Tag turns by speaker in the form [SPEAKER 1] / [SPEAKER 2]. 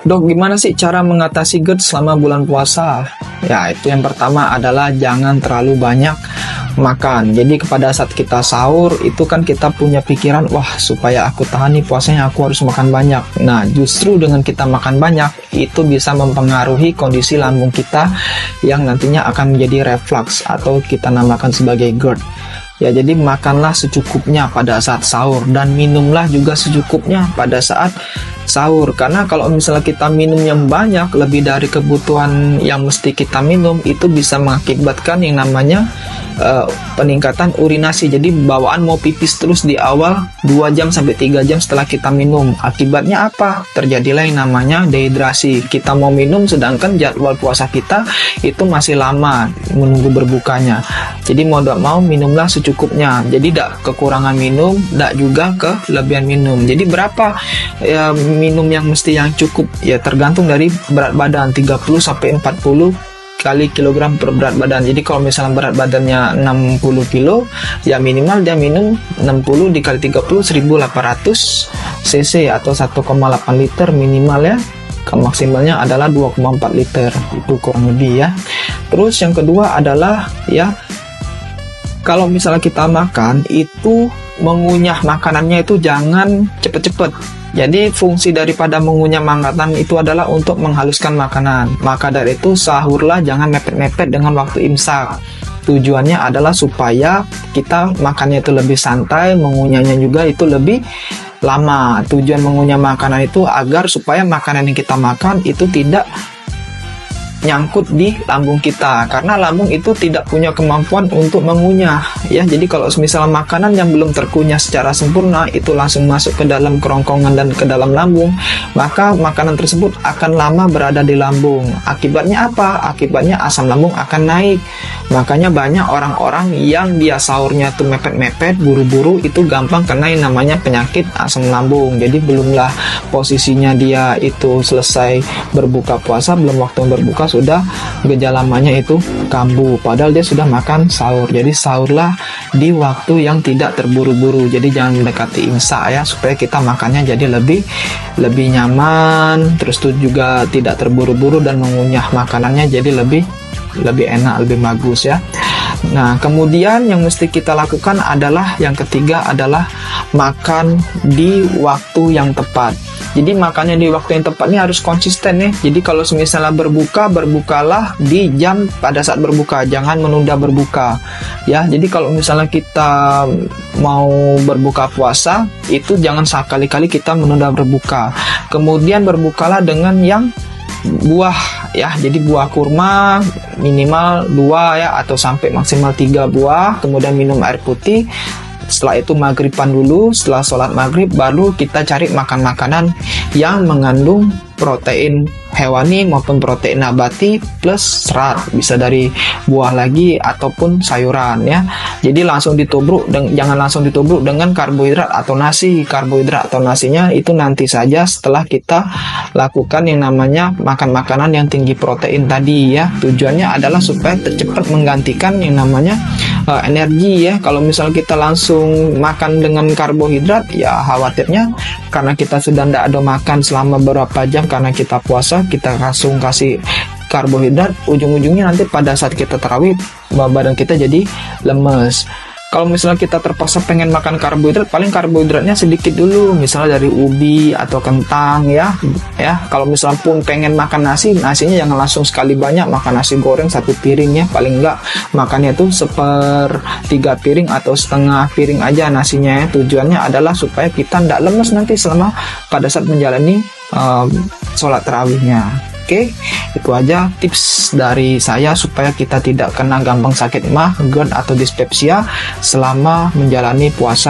[SPEAKER 1] Dok, gimana sih cara mengatasi GERD selama bulan puasa? Ya, itu yang pertama adalah jangan terlalu banyak makan. Jadi pada saat kita sahur, itu kan kita punya pikiran, wah supaya aku tahan nih puasanya aku harus makan banyak. Nah, justru dengan kita makan banyak, itu bisa mempengaruhi kondisi lambung kita yang nantinya akan menjadi reflux atau kita namakan sebagai GERD. Ya, jadi makanlah secukupnya pada saat sahur dan minumlah juga secukupnya pada saat sahur. Karena kalau misalnya kita minum yang banyak, lebih dari kebutuhan yang mesti kita minum, itu bisa mengakibatkan yang namanya peningkatan urinasi. Jadi bawaan mau pipis terus di awal 2 jam sampai 3 jam setelah kita minum. Akibatnya apa? Terjadilah yang namanya dehidrasi. Kita mau minum sedangkan jadwal puasa kita itu masih lama menunggu berbukanya. Jadi mau tidak mau minumlah secukupnya. Jadi tidak kekurangan minum, tidak juga kelebihan minum. Jadi berapa ya, minum yang mesti yang cukup? Ya tergantung dari berat badan, 30 sampai 40 kali kilogram per berat badan. Jadi kalau misalnya berat badannya 60 kilo, ya minimal dia minum 60 dikali 30 1800 cc atau 1,8 liter minimal ya. Maksimalnya adalah 2,4 liter, itu kurang lebih ya. Terus yang kedua adalah ya, kalau misalnya kita makan itu mengunyah makanannya itu jangan cepet-cepet. Jadi fungsi daripada mengunyah makanan itu adalah untuk menghaluskan makanan. Maka dari itu sahurlah jangan mepet-mepet dengan waktu imsak. Tujuannya adalah supaya kita makannya itu lebih santai, mengunyahnya juga itu lebih lama. Tujuan mengunyah makanan itu agar supaya makanan yang kita makan itu tidak nyangkut di lambung kita, karena lambung itu tidak punya kemampuan untuk mengunyah ya. Jadi kalau misalnya makanan yang belum terkunyah secara sempurna itu langsung masuk ke dalam kerongkongan dan ke dalam lambung, maka makanan tersebut akan lama berada di lambung. Akibatnya apa? Akibatnya asam lambung akan naik. Makanya banyak orang-orang yang dia sahurnya tuh mepet-mepet, buru-buru, itu gampang kena yang namanya penyakit asam lambung. Jadi belumlah posisinya dia itu selesai berbuka puasa, belum waktu berbuka sudah gejalamanya itu kambuh, padahal dia sudah makan sahur. Jadi sahurlah di waktu yang tidak terburu-buru. Jadi jangan mendekati imsak ya, supaya kita makannya jadi lebih nyaman, terus tuh juga tidak terburu-buru dan mengunyah makanannya jadi lebih enak, lebih bagus ya. Nah, kemudian yang mesti kita lakukan adalah yang ketiga adalah makan di waktu yang tepat. Jadi makannya di waktu yang tepat ini harus konsisten nih. Jadi kalau misalnya berbukalah di jam pada saat berbuka, jangan menunda berbuka. Ya, jadi kalau misalnya kita mau berbuka puasa, itu jangan sekali-kali kita menunda berbuka. Kemudian berbukalah dengan yang buah ya, jadi buah kurma minimal 2 ya, atau sampai maksimal 3 buah. Kemudian minum air putih. Setelah itu maghriban dulu, setelah sholat maghrib baru kita cari makan makanan yang mengandung protein hewani maupun protein nabati plus serat, bisa dari buah lagi ataupun sayuran ya. Jadi langsung ditubruk, jangan langsung ditubruk dengan karbohidrat atau nasi. Karbohidrat atau nasinya itu nanti saja setelah kita lakukan yang namanya makan makanan yang tinggi protein tadi ya. Tujuannya adalah supaya cepat menggantikan yang namanya energi ya. Kalau misal kita langsung makan dengan karbohidrat, ya khawatirnya karena kita sudah tidak ada makan selama beberapa jam karena kita puasa, kita langsung kasih karbohidrat, ujung-ujungnya nanti pada saat kita tarawih badan kita jadi lemes. Kalau misalnya kita terpaksa pengen makan karbohidrat, paling karbohidratnya sedikit dulu, misalnya dari ubi atau kentang ya. Kalau misalnya pun pengen makan nasi, nasinya jangan langsung sekali banyak, makan nasi goreng 1 piring ya, paling enggak makannya tuh 1/3 piring atau setengah piring aja nasinya ya. Tujuannya adalah supaya kita tidak lemes nanti selama pada saat menjalani sholat tarawihnya. Oke, itu aja tips dari saya supaya kita tidak kena gampang sakit MAH, GERD atau dispepsia selama menjalani puasa.